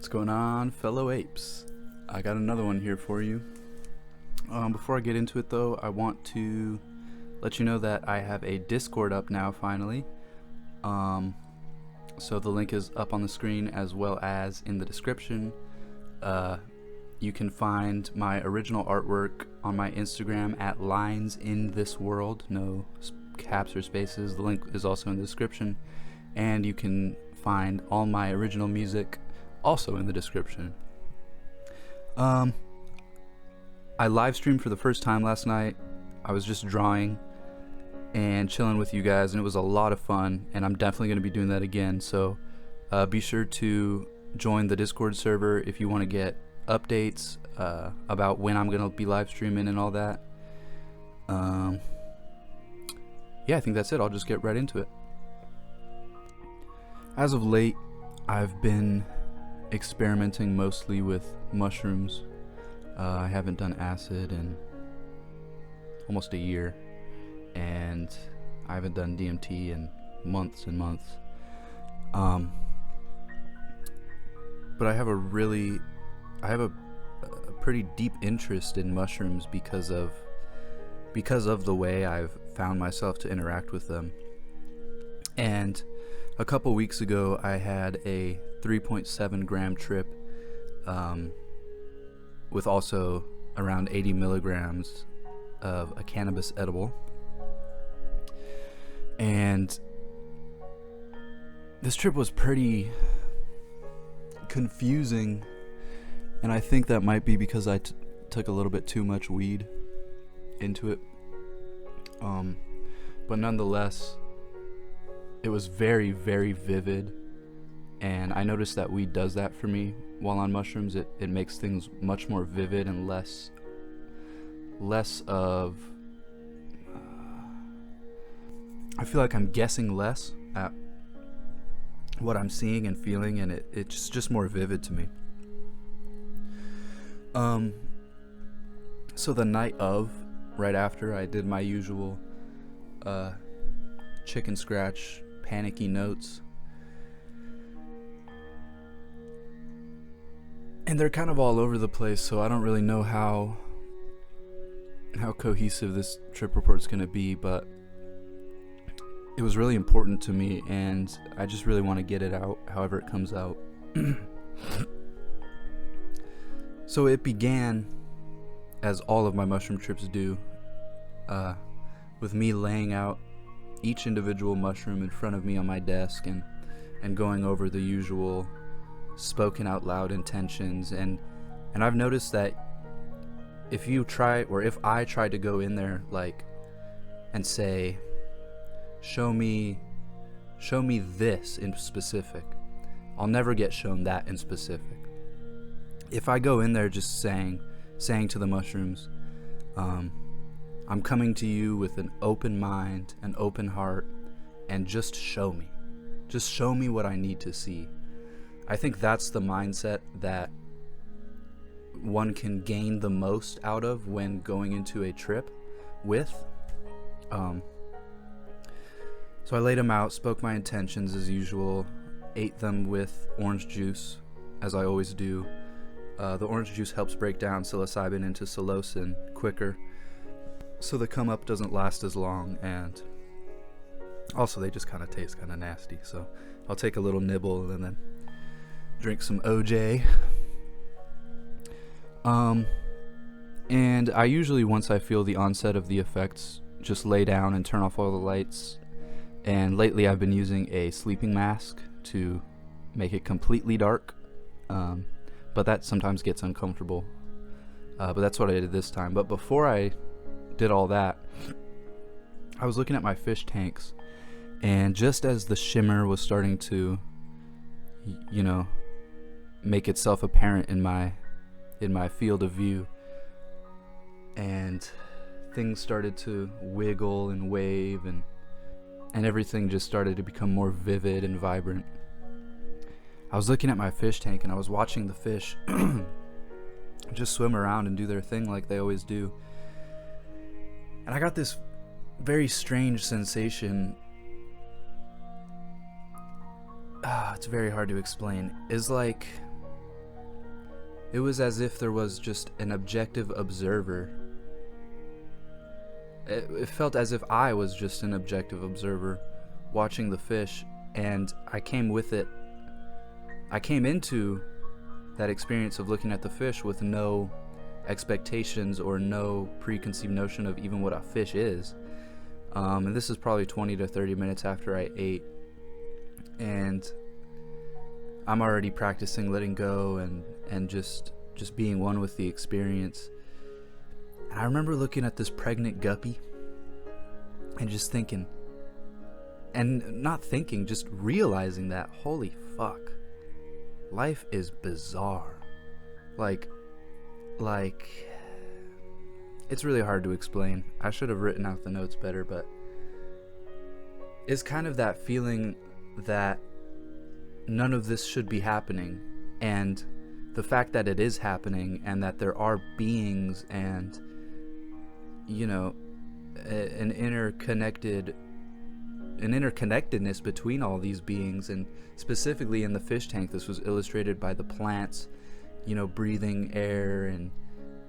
What's going on, fellow apes? I got another one here for you. Before I get into it though, I want to let you know that I have a Discord up now finally. So the link is up on the screen as well as in the description. You can find my original artwork on my Instagram at linesinThisWorld, no caps or spaces. The link is also in the description. And you can find all my original music also in the description. I live streamed for the first time last night. I was just drawing and chilling with you guys, and it was a lot of fun, and I'm definitely going to be doing that again. So be sure to join the Discord server if you want to get updates about when I'm going to be live streaming and all that. Yeah, I think that's it. I'll just get right into it. As of late, I've been experimenting mostly with mushrooms. I haven't done acid in almost a year, and I haven't done DMT in months and months. But I have a pretty deep interest in mushrooms because of the way I've found myself to interact with them. And a couple weeks ago, I had a 3.7 gram trip with also around 80 milligrams of a cannabis edible. And this trip was pretty confusing, and I think that might be because I took a little bit too much weed into it. But nonetheless, it was very, very vivid, and I noticed that weed does that for me while on mushrooms. It makes things much more vivid and less of I feel like I'm guessing less at what I'm seeing and feeling, and it's just more vivid to me. So the night of, right after, I did my usual chicken scratch panicky notes, and they're kind of all over the place, so I don't really know how cohesive this trip report's gonna be, but it was really important to me, and I just really want to get it out however it comes out. So it began, as all of my mushroom trips do, with me laying out each individual mushroom in front of me on my desk and going over the usual spoken out loud intentions, and I've noticed that if I try to go in there and say, show me this in specific, I'll never get shown that in specific. If I go in there just saying to the mushrooms, I'm coming to you with an open mind, an open heart, and just show me what I need to see. I think that's the mindset that one can gain the most out of when going into a trip with. So I laid them out, spoke my intentions as usual, ate them with orange juice, as I always do. The orange juice helps break down psilocybin into psilocin quicker, so the come up doesn't last as long, and also they just kind of taste kind of nasty, so I'll take a little nibble and then drink some OJ. And I usually, once I feel the onset of the effects, just lay down and turn off all the lights. And lately I've been using a sleeping mask to make it completely dark, but that sometimes gets uncomfortable. But that's what I did this time. But before I did all that, I was looking at my fish tanks, and just as the shimmer was starting to, make itself apparent in my field of view, and things started to wiggle and wave, and everything just started to become more vivid and vibrant. I was looking at my fish tank, and I was watching the fish just swim around and do their thing like they always do. And I got this very strange sensation. It's very hard to explain. It's like It was as if there was just an objective observer. It felt as if I was just an objective observer watching the fish, and I came with it. I came into that experience of looking at the fish with no expectations or no preconceived notion of even what a fish is. And this is probably 20 to 30 minutes after I ate, and I'm already practicing letting go and just being one with the experience. And I remember looking at this pregnant guppy and just thinking, and not thinking, just realizing that, holy fuck, life is bizarre. Like, it's really hard to explain. I should have written out the notes better, but it's kind of that feeling that none of this should be happening, and the fact that it is happening, and that there are beings and, you know, an interconnectedness between all these beings. And specifically in the fish tank, this was illustrated by the plants, you know, breathing air,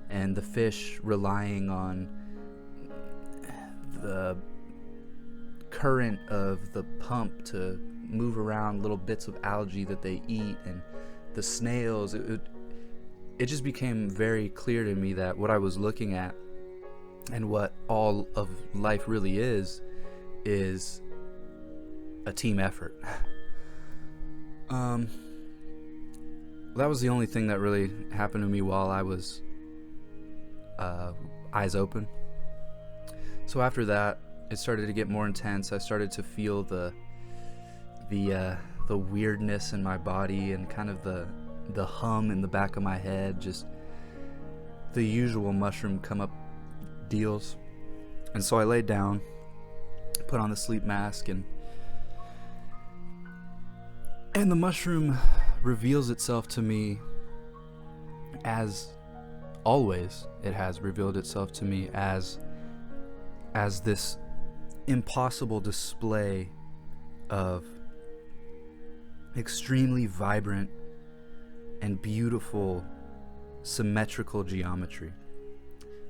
and the fish relying on the current of the pump to move around little bits of algae that they eat, and the snails. It just became very clear to me that what I was looking at and what all of life really is a team effort. That was the only thing that really happened to me while I was eyes open. So after that, it started to get more intense. I started to feel the weirdness in my body, and kind of the hum in the back of my head, just the usual mushroom come up deals. And so I laid down, put on the sleep mask, and the mushroom reveals itself to me, as always it has revealed itself to me, as this impossible display of extremely vibrant and beautiful symmetrical geometry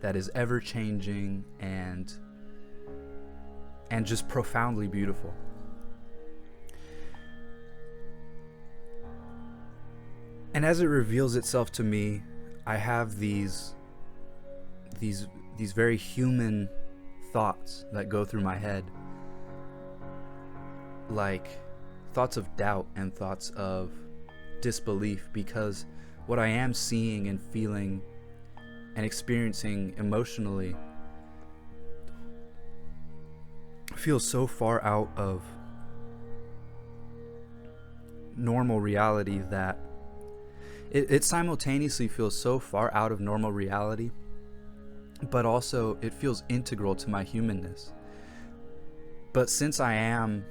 that is ever changing and just profoundly beautiful. And as it reveals itself to me, I have these very human thoughts that go through my head, like thoughts of doubt and thoughts of disbelief, because what I am seeing and feeling and experiencing emotionally feels so far out of normal reality that it simultaneously feels so far out of normal reality, but also it feels integral to my humanness. But since I am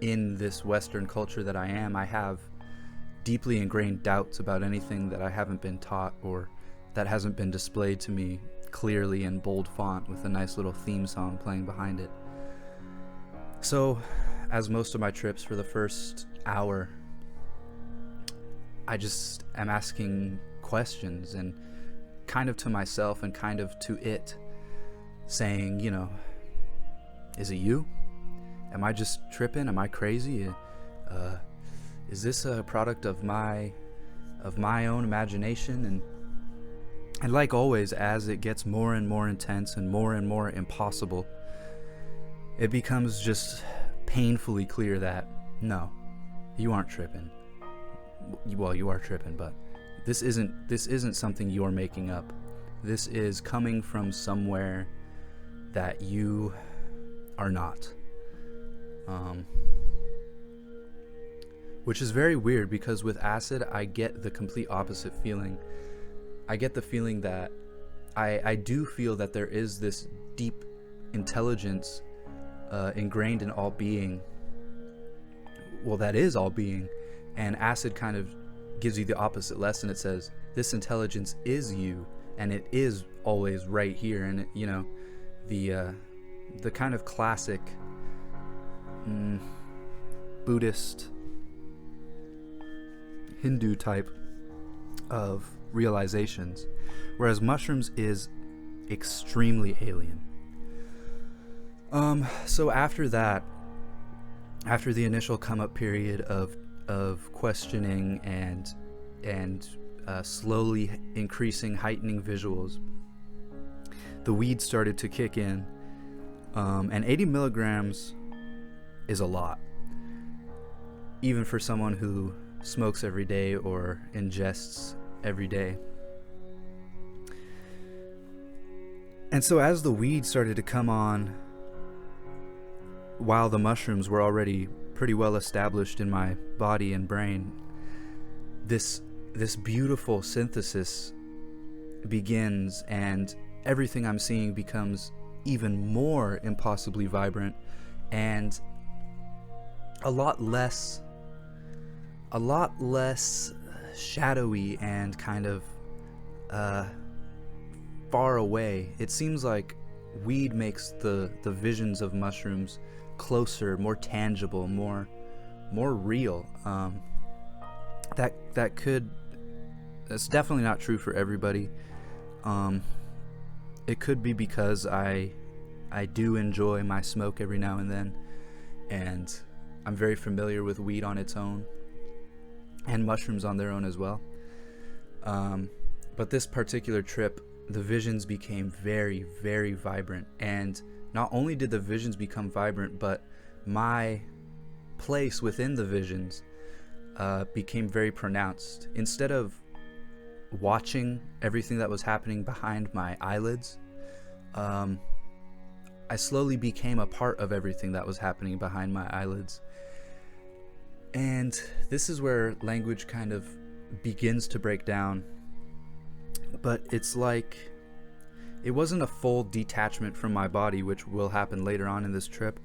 in this Western culture that I am, I have deeply ingrained doubts about anything that I haven't been taught or that hasn't been displayed to me clearly in bold font with a nice little theme song playing behind it. So, as most of my trips, for the first hour, I just am asking questions, and kind of to myself and kind of to it, saying, you know, is it you? Am I just tripping? Am I crazy? Is this a product of my own imagination? And like always, as it gets more and more intense and more impossible, it becomes just painfully clear that no, you aren't tripping. Well, you are tripping, but this isn't something you're making up. This is coming from somewhere that you are not. Which is very weird, because with acid I get the complete opposite feeling. I get the feeling that I do feel that there is this deep intelligence ingrained in all being. Well, that is all being. And acid kind of gives you the opposite lesson. It says this intelligence is you, and it is always right here. And it, you know, the kind of classic Buddhist, Hindu type of realizations, whereas mushrooms is extremely alien. So after that, after the initial come up period of questioning and slowly increasing, heightening visuals, the weed started to kick in, and 80 milligrams is a lot, even for someone who smokes every day or ingests every day. And so as the weed started to come on, while the mushrooms were already pretty well established in my body and brain, this beautiful synthesis begins, and everything I'm seeing becomes even more impossibly vibrant and a lot less shadowy and kind of far away. It seems like weed makes the visions of mushrooms closer, more tangible, more real. That's definitely not true for everybody. It could be because I do enjoy my smoke every now and then, and I'm very familiar with weed on its own and mushrooms on their own as well. But this particular trip, the visions became very, very vibrant, and not only did the visions become vibrant, but my place within the visions became very pronounced. Instead of watching everything that was happening behind my eyelids, I slowly became a part of everything that was happening behind my eyelids. And this is where language kind of begins to break down. But it's like, it wasn't a full detachment from my body, which will happen later on in this trip.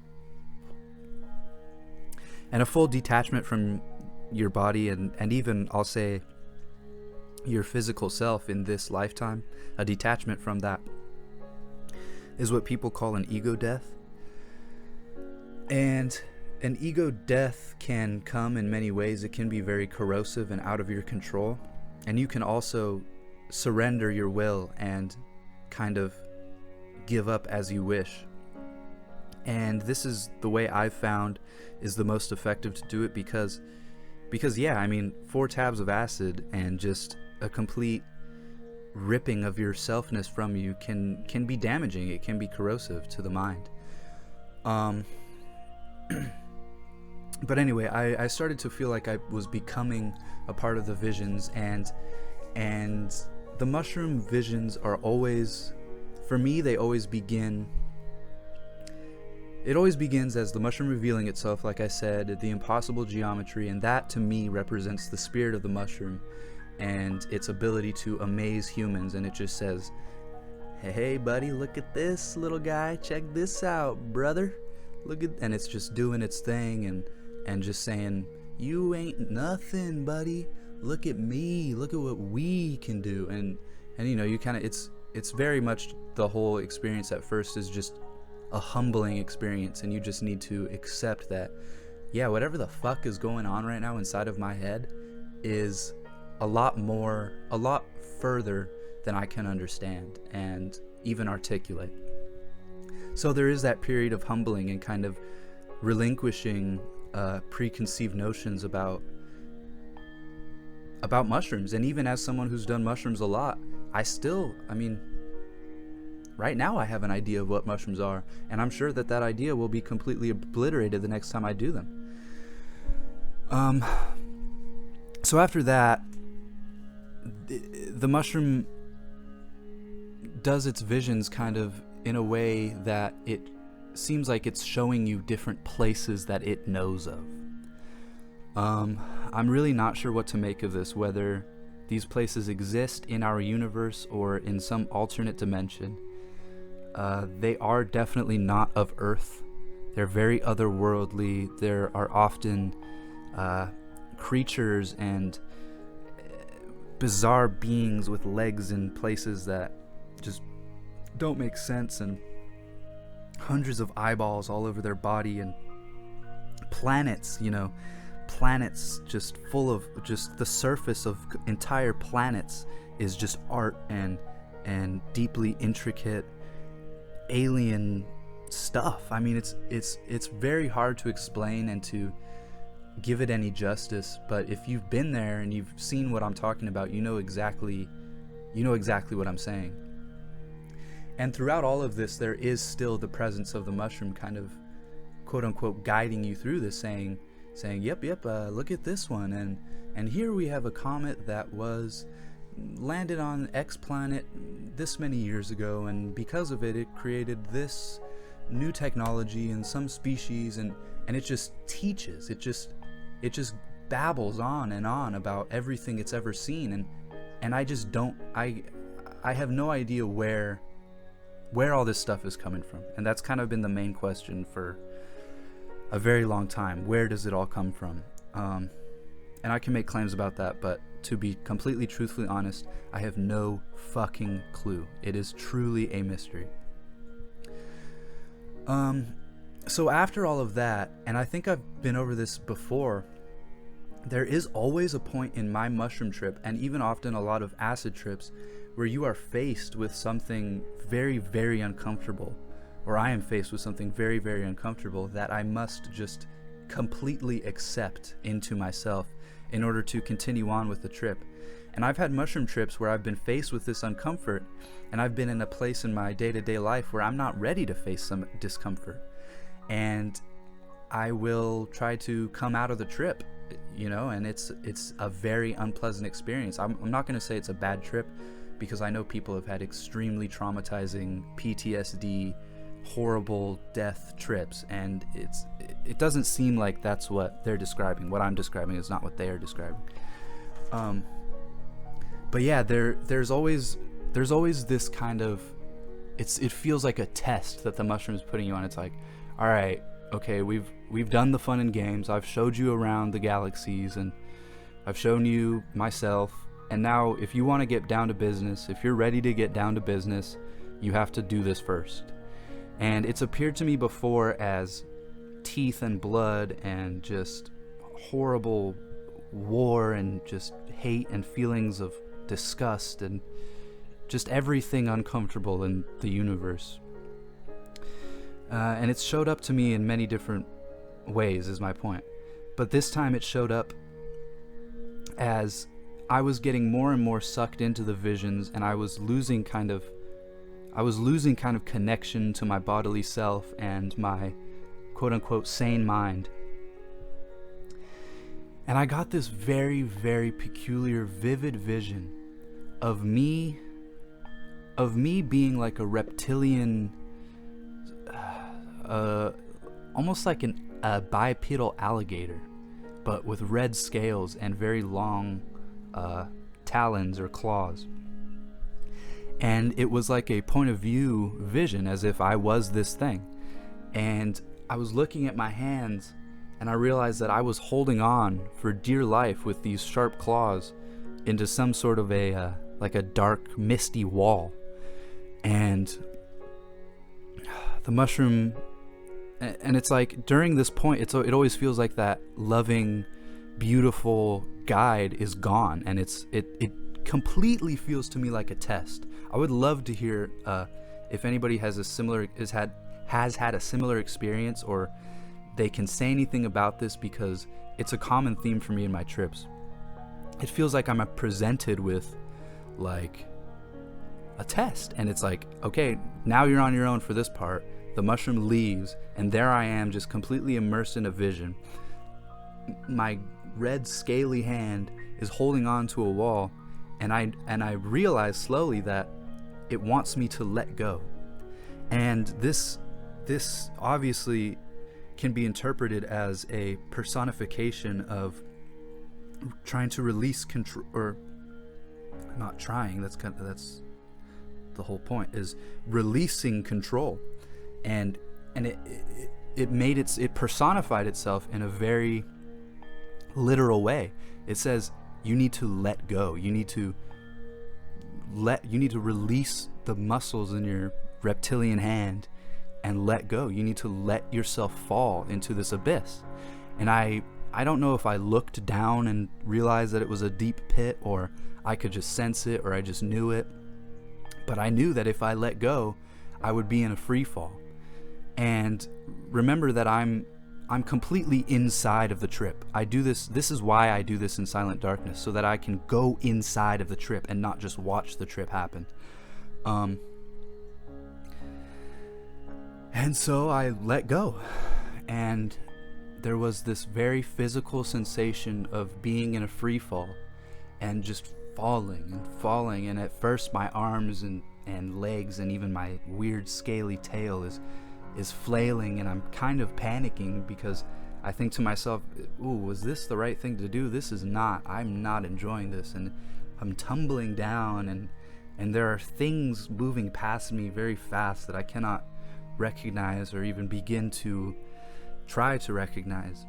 And a full detachment from your body and even, I'll say, your physical self in this lifetime, a detachment from that, is what people call an ego death. And an ego death can come in many ways. It can be very corrosive and out of your control. And you can also surrender your will and kind of give up as you wish. And this is the way I've found is the most effective to do it, because yeah, I mean, 4 tabs of acid and just a complete ripping of your selfness from you can be damaging. It can be corrosive to the mind. But anyway, I started to feel like I was becoming a part of the visions, and the mushroom visions are always, for me, they always begin. It always begins as the mushroom revealing itself, like I said, the impossible geometry, and that to me represents the spirit of the mushroom and its ability to amaze humans. And it just says, hey buddy, look at this little guy, check this out, brother, look at, and it's just doing its thing and just saying, you ain't nothing, buddy, look at me, look at what we can do. And you know, you kind of, it's very much, the whole experience at first is just a humbling experience, and you just need to accept that, yeah, whatever the fuck is going on right now inside of my head is a lot further than I can understand and even articulate. So there is that period of humbling and kind of relinquishing preconceived notions about mushrooms. And even as someone who's done mushrooms a lot, I mean, right now I have an idea of what mushrooms are, and I'm sure that idea will be completely obliterated the next time I do them. So after that, the mushroom does its visions kind of in a way that it seems like it's showing you different places that it knows of. I'm really not sure what to make of this, whether these places exist in our universe or in some alternate dimension. They are definitely not of Earth. They're very otherworldly. There are often creatures and bizarre beings with legs in places that just don't make sense, and hundreds of eyeballs all over their body, and planets planets just full of, just the surface of entire planets is just art and deeply intricate alien stuff. I mean, it's very hard to explain and to give it any justice, but if you've been there and you've seen what I'm talking about, you know exactly what I'm saying. And throughout all of this, there is still the presence of the mushroom kind of quote unquote guiding you through this, saying yep, look at this one, and here we have a comet that was landed on X planet this many years ago, and because of it, it created this new technology and some species, and it just teaches, it just babbles on and on about everything it's ever seen, and I just don't, I have no idea where all this stuff is coming from. And that's kind of been the main question for a very long time. Where does it all come from? And I can make claims about that, but to be completely truthfully honest, I have no fucking clue. It is truly a mystery. So after all of that, and I think I've been over this before, there is always a point in my mushroom trip, and even often a lot of acid trips, where you are faced with something very, very uncomfortable, or I am faced with something very, very uncomfortable that I must just completely accept into myself in order to continue on with the trip. And I've had mushroom trips where I've been faced with this uncomfort, and I've been in a place in my day-to-day life where I'm not ready to face some discomfort, and I will try to come out of the trip, you know, and it's a very unpleasant experience. I'm not going to say it's a bad trip, because I know people have had extremely traumatizing PTSD, horrible death trips, and it doesn't seem like that's what they're describing. What I'm describing is not what they are describing. But yeah, there's always this kind of, it feels like a test that the mushroom's putting you on. It's like, all right, okay, we've done the fun and games. I've showed you around the galaxies, and I've shown you myself. And now, if you want to get down to business, if you're ready to get down to business, you have to do this first. And it's appeared to me before as teeth and blood and just horrible war and just hate and feelings of disgust and just everything uncomfortable in the universe. And it's showed up to me in many different ways, is my point. But this time it showed up as I was getting more and more sucked into the visions, and I was losing kind of connection to my bodily self and my quote-unquote sane mind. And I got this very, very peculiar, vivid vision of me being like a reptilian, almost like a bipedal alligator, but with red scales and very long talons or claws. And it was like a point of view vision, as if I was this thing. And I was looking at my hands, and I realized that I was holding on for dear life with these sharp claws into some sort of a like a dark, misty wall. And the mushroom, and it's like during this point, it always feels like that loving, beautiful guide is gone, and it completely feels to me like a test. I would love to hear if anybody has had a similar experience, or they can say anything about this, because it's a common theme for me in my trips. It feels like I'm presented with like a test, and it's like, okay, now you're on your own for this part. The mushroom leaves, and there I am, just completely immersed in a vision. My red scaly hand is holding on to a wall, and I realize slowly that it wants me to let go. And this obviously can be interpreted as a personification of trying to release control, or not trying, that's the whole point, is releasing control. And it personified itself in a very literal way. It says you need to let go. You need to release the muscles in your reptilian hand and let go. You need to let yourself fall into this abyss. And I I don't know if I looked down and realized that it was a deep pit, or I could just sense it, or I just knew it. But I knew that if I let go, I would be in a free fall. And remember that I'm completely inside of the trip. I do this is why I do this in silent darkness, so that I can go inside of the trip and not just watch the trip happen. And so I let go, and there was this very physical sensation of being in a free fall and just falling, and at first my arms and legs and even my weird scaly tail is flailing, and I'm kind of panicking because I think to myself, ooh, was this the right thing to do? This is not. I'm not enjoying this, and I'm tumbling down, and there are things moving past me very fast that I cannot recognize or even begin to try to recognize.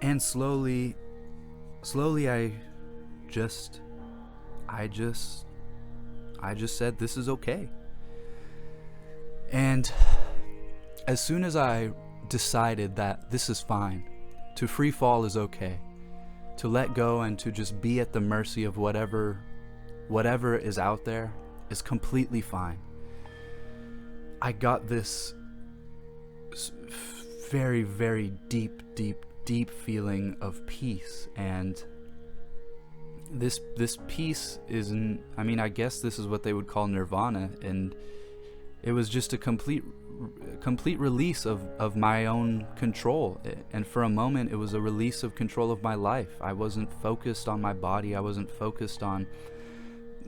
And slowly I just said, this is okay. And as soon as I decided that this is fine, to free fall is okay, to let go and to just be at the mercy of whatever is out there is completely fine, I got this very, very deep feeling of peace. And this peace isn't, I mean, I guess this is what they would call nirvana, and it was just a complete release of my own control. And for a moment, it was a release of control of my life. I wasn't focused on my body. I wasn't focused on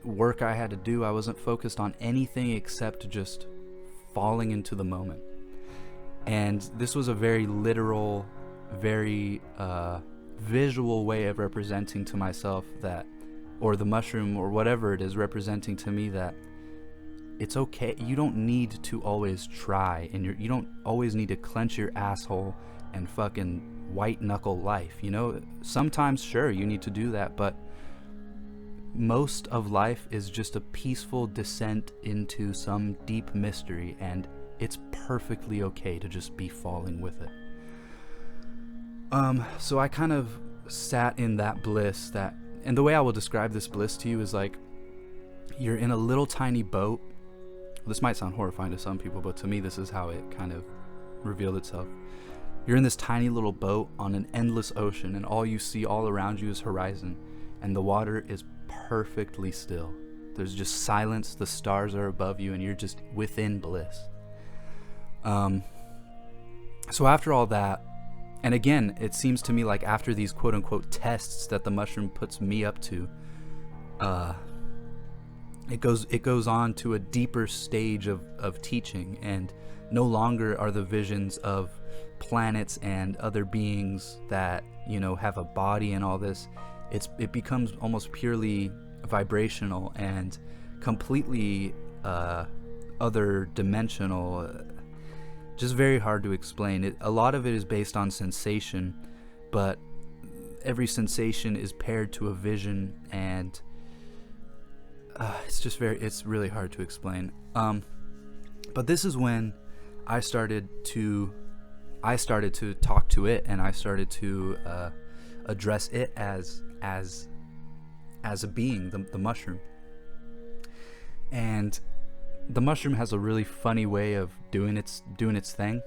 work I had to do. I wasn't focused on anything except just falling into the moment. And this was a very literal, very visual way of representing to myself that, or the mushroom or whatever it is representing to me, that it's okay. You don't need to always try, and you don't always need to clench your asshole and fucking white knuckle life. You know, sometimes sure you need to do that, but most of life is just a peaceful descent into some deep mystery, and it's perfectly okay to just be falling with it. So I kind of sat in that bliss, and the way I will describe this bliss to you is like you're in a little tiny boat. This might sound horrifying to some people, but to me this is how it kind of revealed itself. You're in this tiny little boat on an endless ocean, and all you see all around you is horizon, and the water is perfectly still. There's just silence, the stars are above you, and you're just within bliss. So after all that, and again, it seems to me like after these quote-unquote tests that the mushroom puts me up to, it goes on to a deeper stage of teaching, and no longer are the visions of planets and other beings that, you know, have a body and all this. It becomes almost purely vibrational and completely other dimensional. Just very hard to explain. A lot of it is based on sensation, but every sensation is paired to a vision, and it's really hard to explain. But this is when I started to talk to it, and I started to address it as a being, the mushroom. And the mushroom has a really funny way of doing its thing,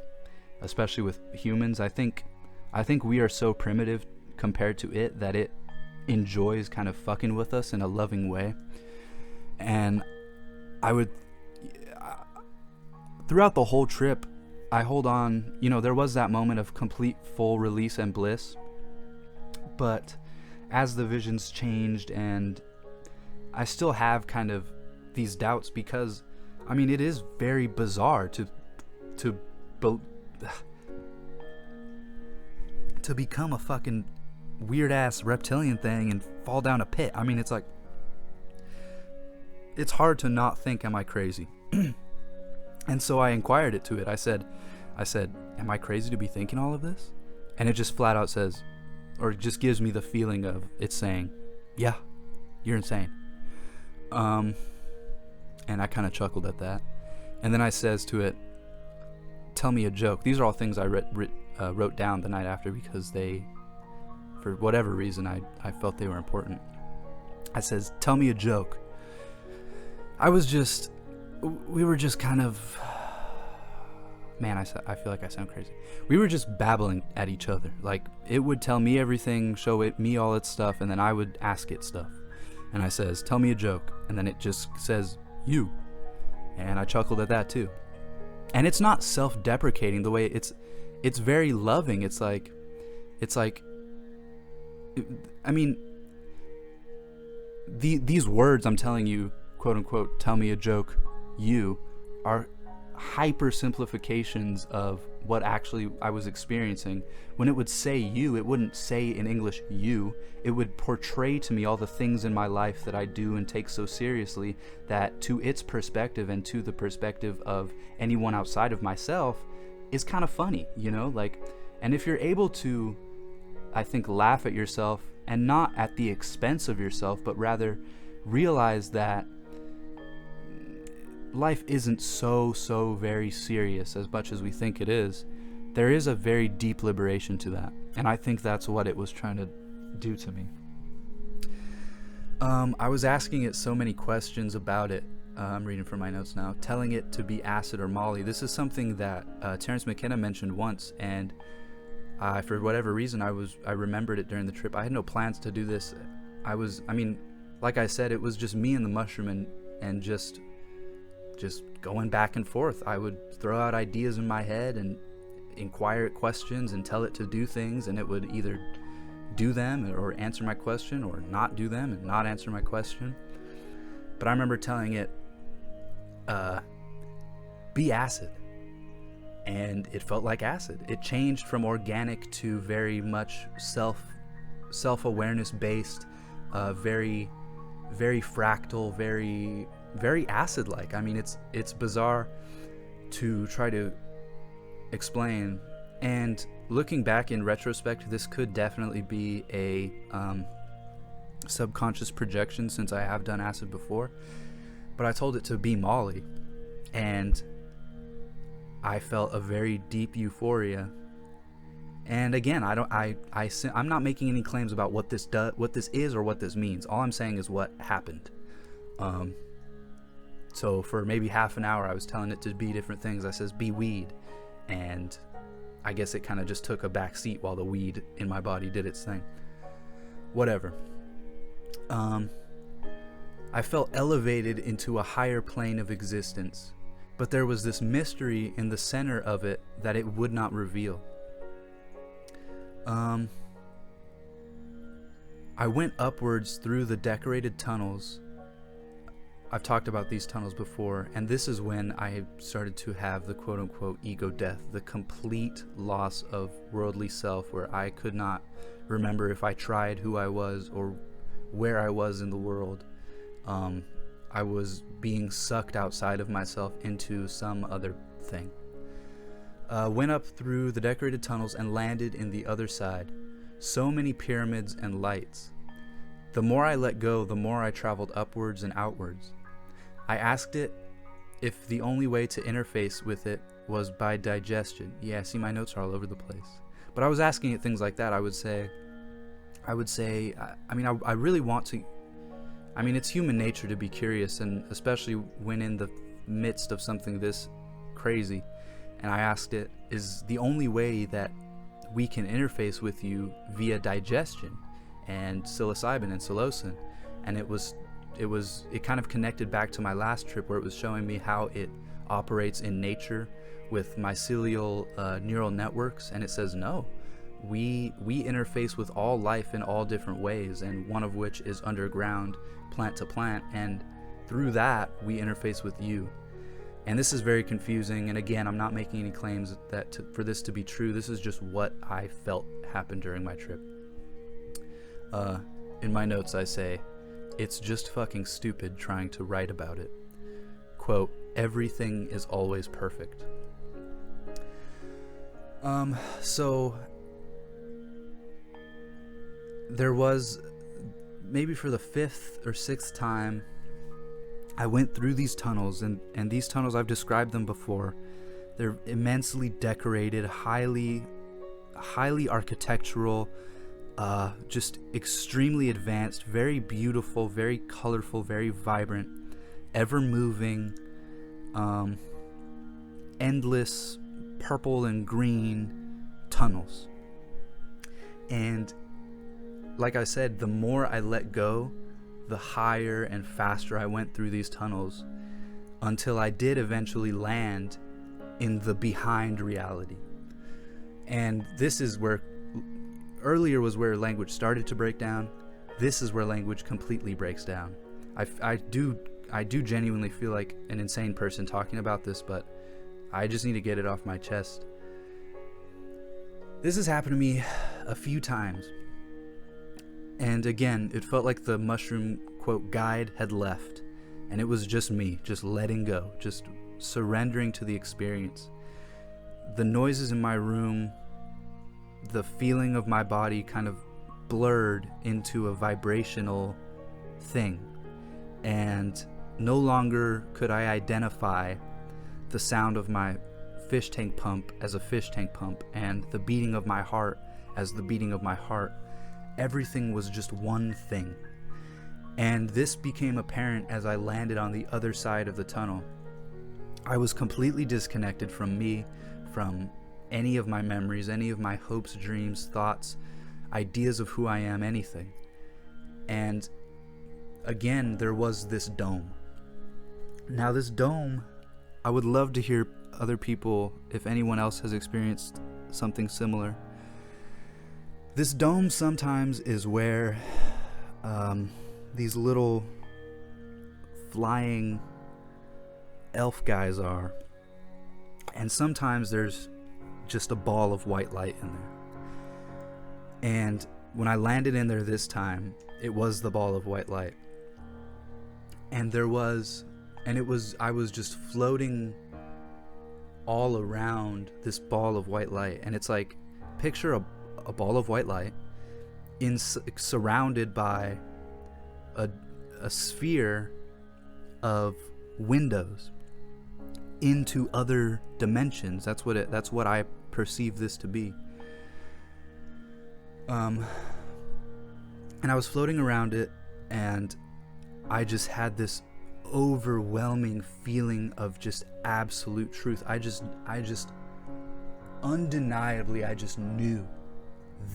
especially with humans. I think we are so primitive compared to it that it enjoys kind of fucking with us in a loving way. And throughout the whole trip, I hold on, you know, there was that moment of complete full release and bliss, but as the visions changed, and I still have kind of these doubts, because I mean, it is very bizarre to become a fucking weird ass reptilian thing and fall down a pit. I mean, it's like, it's hard to not think, am I crazy? And so I inquired it to it. I said, am I crazy to be thinking all of this? And it just flat out says, or it just gives me the feeling of it saying, yeah, you're insane. And I kind of chuckled at that. And then I says to it, tell me a joke. These are all things I wrote down the night after because they, for whatever reason, I felt they were important. I says, tell me a joke. We were just kind of, man, I feel like I sound crazy. We were just babbling at each other. Like, it would tell me everything, show it me all its stuff, and then I would ask it stuff. And I says, tell me a joke. And then it just says, you. And I chuckled at that too. And it's not self-deprecating the way it's very loving. It's like, I mean, these words I'm telling you, quote unquote, tell me a joke, you, are hyper simplifications of what actually I was experiencing. When it would say you, it wouldn't say in English you. It would portray to me all the things in my life that I do and take so seriously that to its perspective and to the perspective of anyone outside of myself is kind of funny, you know? Like, and if you're able to, I think, laugh at yourself, and not at the expense of yourself, but rather realize that life isn't so very serious as much as we think it is. There is a very deep liberation to that, and I think that's what it was trying to do to me. I was asking it so many questions about it. I'm reading from my notes now. Telling it to be acid or Molly. This is something that Terrence McKenna mentioned once, and for whatever reason, I remembered it during the trip. I had no plans to do this. Like I said, it was just me and the mushroom, and just going back and forth. I would throw out ideas in my head and inquire at questions and tell it to do things, and it would either do them or answer my question, or not do them and not answer my question. But I remember telling it, be acid. And it felt like acid. It changed from organic to very much self-awareness based, very fractal, very acid-like. I mean, it's bizarre to try to explain. And looking back in retrospect, this could definitely be a subconscious projection, since I have done acid before. But I told it to be Molly, and I felt a very deep euphoria. And again, I'm not making any claims about what this is, or what this means. All I'm saying is what happened. So for maybe half an hour, I was telling it to be different things. I says, be weed. And I guess it kind of just took a back seat while the weed in my body did its thing. Whatever. I felt elevated into a higher plane of existence, but there was this mystery in the center of it that it would not reveal. I went upwards through the decorated tunnels. I've talked about these tunnels before, and this is when I started to have the quote-unquote ego death, the complete loss of worldly self, where I could not remember if I tried who I was or where I was in the world. I was being sucked outside of myself into some other thing. Went up through the decorated tunnels and landed in the other side. So many pyramids and lights. The more I let go, the more I traveled upwards and outwards. I asked it if the only way to interface with it was by digestion. Yeah, see, my notes are all over the place. But I was asking it things like that. I really want to. I mean, it's human nature to be curious, and especially when in the midst of something this crazy. And I asked it, is the only way that we can interface with you via digestion and psilocybin and psilocin? And it kind of connected back to my last trip, where it was showing me how it operates in nature with mycelial neural networks. And it says, no, we interface with all life in all different ways, and one of which is underground, plant to plant, and through that we interface with you. And this is very confusing, and again, I'm not making any claims for this to be true. This is just what I felt happened during my trip. In my notes I say, it's just fucking stupid trying to write about it. Quote, everything is always perfect. So there was, maybe for the 5th or 6th time, I went through these tunnels, and these tunnels, I've described them before. They're immensely decorated, highly highly architectural, just extremely advanced, very beautiful, very colorful, very vibrant, ever moving, endless purple and green tunnels. And like I said, the more I let go, the higher and faster I went through these tunnels, until I did eventually land in the behind reality. And this is where, earlier was where language started to break down. This is where language completely breaks down. I do genuinely feel like an insane person talking about this, but I just need to get it off my chest. This has happened to me a few times. And again, it felt like the mushroom, quote, guide had left. And it was just me, just letting go, just surrendering to the experience. The noises in my room, the feeling of my body kind of blurred into a vibrational thing. And no longer could I identify the sound of my fish tank pump as a fish tank pump, and the beating of my heart as the beating of my heart. Everything was just one thing. And this became apparent as I landed on the other side of the tunnel. I was completely disconnected from me, from any of my memories, any of my hopes, dreams, thoughts, ideas of who I am, anything. And again, there was this dome. Now this dome, I would love to hear other people, if anyone else has experienced something similar. This dome sometimes is where these little flying elf guys are, and sometimes there's just a ball of white light in there. And when I landed in there this time, it was the ball of white light. And I was just floating all around this ball of white light. And it's like, picture a ball of white light surrounded by a sphere of windows into other dimensions. That's what I perceive this to be. And I was floating around it, and I just had this overwhelming feeling of just absolute truth. I just undeniably, I just knew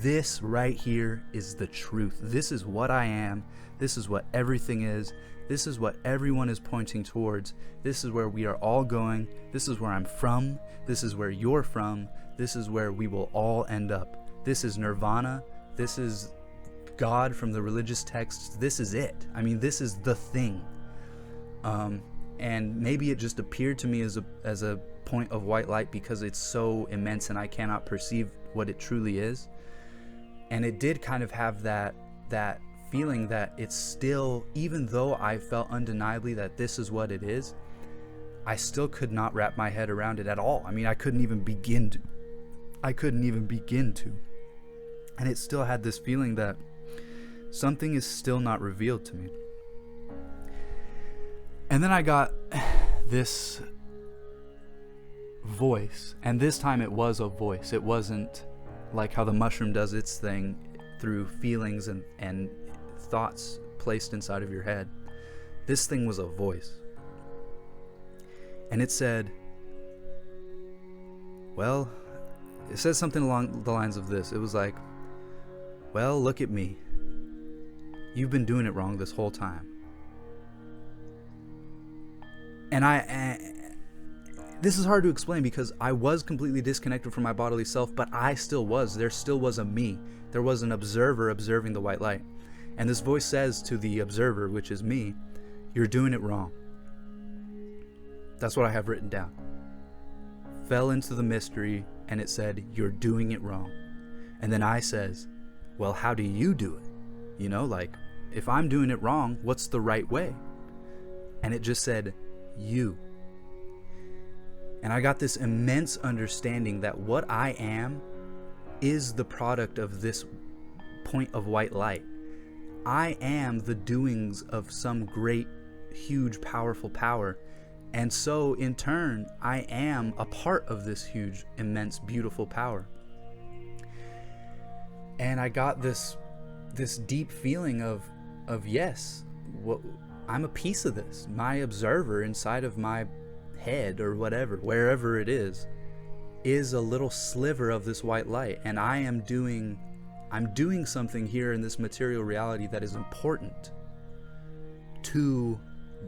this right here is the truth. This is what I am. This is what everything is. This is what everyone is pointing towards. This is where we are all going. This is where I'm from. This is where you're from. This is where we will all end up. This is nirvana. This is God from the religious texts. This is it. I mean, this is the thing. And maybe it just appeared to me as a point of white light because it's so immense and I cannot perceive what it truly is. And it did kind of have that feeling that it's still, even though I felt undeniably that this is what it is, I still could not wrap my head around it at all. I mean, I couldn't even begin to. And it still had this feeling that something is still not revealed to me. And then I got this voice, and this time it was a voice. It wasn't like how the mushroom does its thing through feelings and thoughts placed inside of your head. This thing was a voice. And it said, well, it says something along the lines of this. It was like, well, look at me. You've been doing it wrong this whole time. And this is hard to explain because I was completely disconnected from my bodily self, but I still was. There still was a me. There was an observer observing the white light. And this voice says to the observer, which is me, you're doing it wrong. That's what I have written down. Fell into the mystery, and it said, you're doing it wrong. And then I says, well, how do you do it? You know, like, if I'm doing it wrong, what's the right way? And it just said, you. And I got this immense understanding that what I am is the product of this point of white light. I am the doings of some great, huge, powerful power. And so, in turn, I am a part of this huge, immense, beautiful power. And I got this deep feeling of yes, I'm a piece of this. My observer inside of my head, or whatever, wherever it is a little sliver of this white light, and I'm doing something here in this material reality that is important to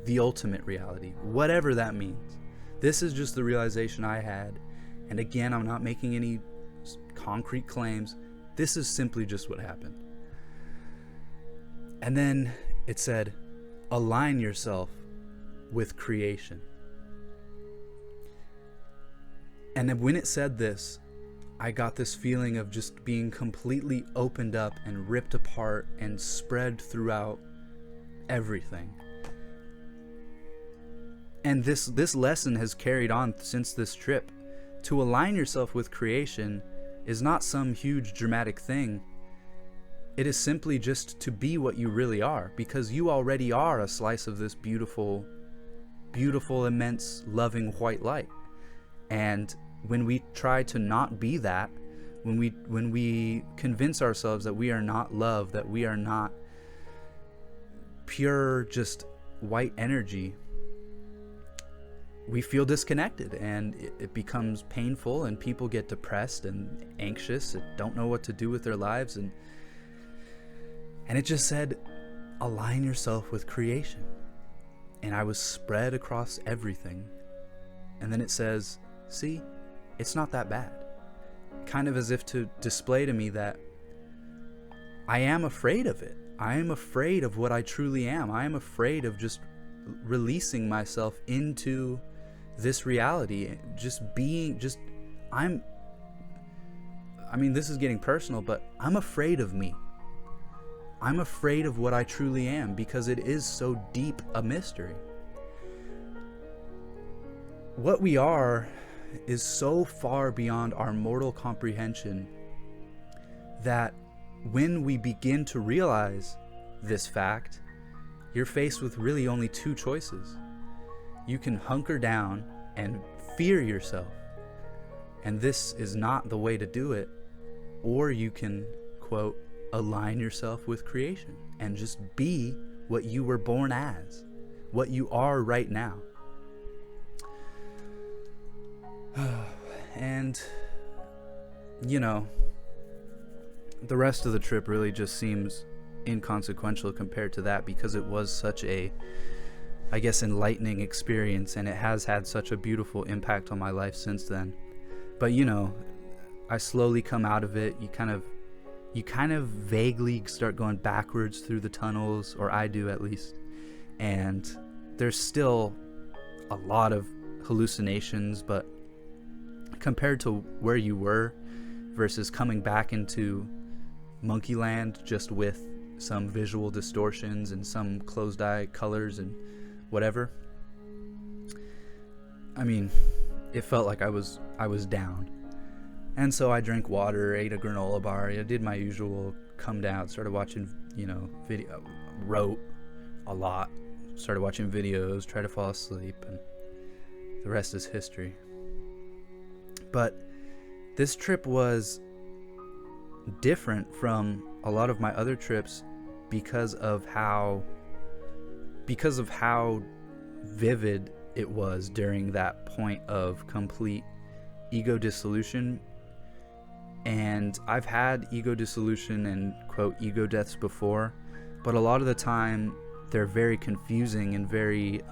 the ultimate reality, whatever that means. This is just the realization I had, and again, I'm not making any concrete claims. This is simply just what happened. And then it said, align yourself with creation. And then when it said this, I got this feeling of just being completely opened up and ripped apart and spread throughout everything. And this lesson has carried on since this trip. To align yourself with creation is not some huge dramatic thing. It is simply just to be what you really are, because you already are a slice of this beautiful, beautiful, immense, loving white light. And when we try to not be that, when we convince ourselves that we are not love, that we are not pure just white energy, we feel disconnected, and it becomes painful, and people get depressed and anxious and don't know what to do with their lives. And it just said, align yourself with creation. And I was spread across everything. And then it says, see, it's not that bad. Kind of as if to display to me that I am afraid of it. I am afraid of what I truly am. I am afraid of just releasing myself into this reality. This is getting personal, but I'm afraid of me. I'm afraid of what I truly am, because it is so deep a mystery. What we are is so far beyond our mortal comprehension that when we begin to realize this fact, you're faced with really only two choices. You can hunker down and fear yourself, and this is not the way to do it, or you can, quote, align yourself with creation and just be what you were born as, what you are right now. And, the rest of the trip really just seems inconsequential compared to that, because it was such a, enlightening experience, and it has had such a beautiful impact on my life since then. But, I slowly come out of it. You kind of vaguely start going backwards through the tunnels, or I do at least. And there's still a lot of hallucinations, but compared to where you were versus coming back into monkey land just with some visual distortions and some closed eye colors and whatever, it felt like I was down. And so I drank water, ate a granola bar, I did my usual come down, started watching, video, wrote a lot, started watching videos, tried to fall asleep, and the rest is history. But this trip was different from a lot of my other trips because of how vivid it was during that point of complete ego dissolution. And I've had ego dissolution and, quote, ego deaths before, but a lot of the time they're very confusing and very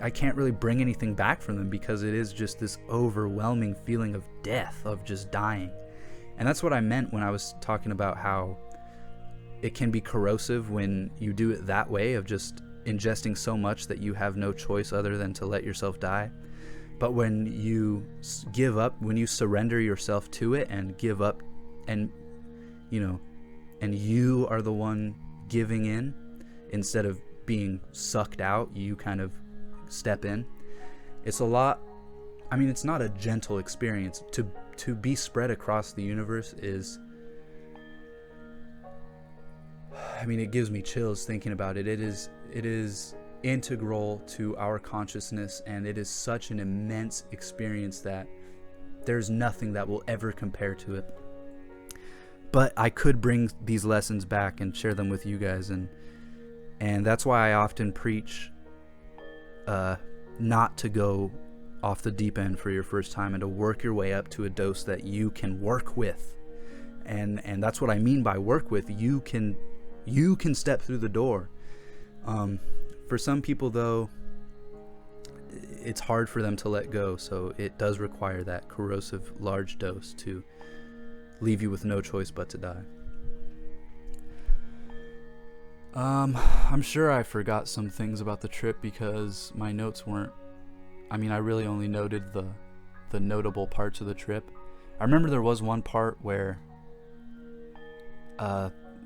I can't really bring anything back from them, because it is just this overwhelming feeling of death, of just dying. And that's what I meant when I was talking about how it can be corrosive when you do it that way, of just ingesting so much that you have no choice other than to let yourself die. But when you give up, when you surrender yourself to it and give up, and and you are the one giving in instead of being sucked out, you kind of step in. It's a lot. It's not a gentle experience. To be spread across the universe is, it gives me chills thinking about it. It is integral to our consciousness, and it is such an immense experience that there's nothing that will ever compare to it. but I could bring these lessons back and share them with you guys, and that's why I often preach not to go off the deep end for your first time, and to work your way up to a dose that you can work with. And that's what I mean by work with. You can step through the door. For some people, though, it's hard for them to let go, so it does require that corrosive large dose to leave you with no choice but to die. I'm sure I forgot some things about the trip because my notes weren't, I really only noted the notable parts of the trip. I remember there was one part where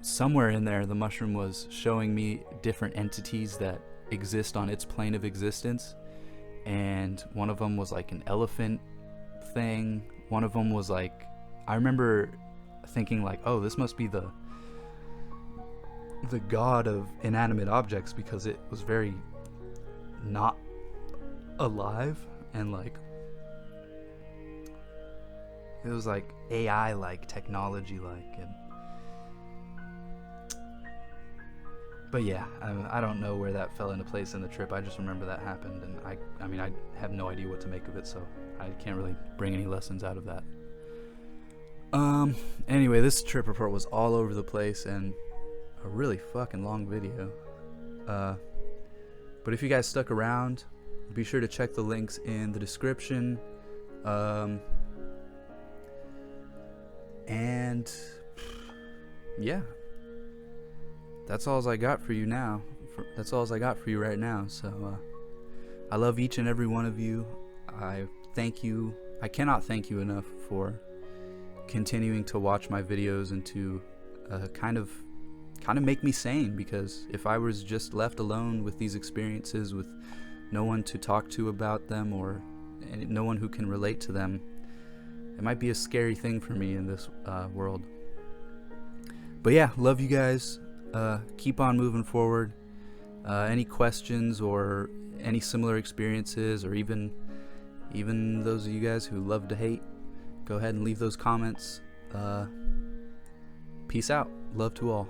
somewhere in there the mushroom was showing me different entities that exist on its plane of existence, and one of them was like an elephant thing. One of them was like, I remember thinking like, oh, this must be the god of inanimate objects, because it was very not alive, and like it was like AI like, technology like, and but yeah, I don't know where that fell into place in the trip. I just remember that happened, and I have no idea what to make of it, so I can't really bring any lessons out of that. Anyway, this trip report was all over the place and a really fucking long video. But if you guys stuck around, be sure to check the links in the description. And yeah, that's all I got for you now. That's all I got for you right now. So I love each and every one of you. I thank you. I cannot thank you enough for continuing to watch my videos and to kind of make me sane, because if I was just left alone with these experiences, with no one to talk to about them, or no one who can relate to them, it might be a scary thing for me in this world. But yeah, love you guys. Keep on moving forward. Any questions or any similar experiences, or even those of you guys who love to hate, go ahead and leave those comments. Peace out. Love to all.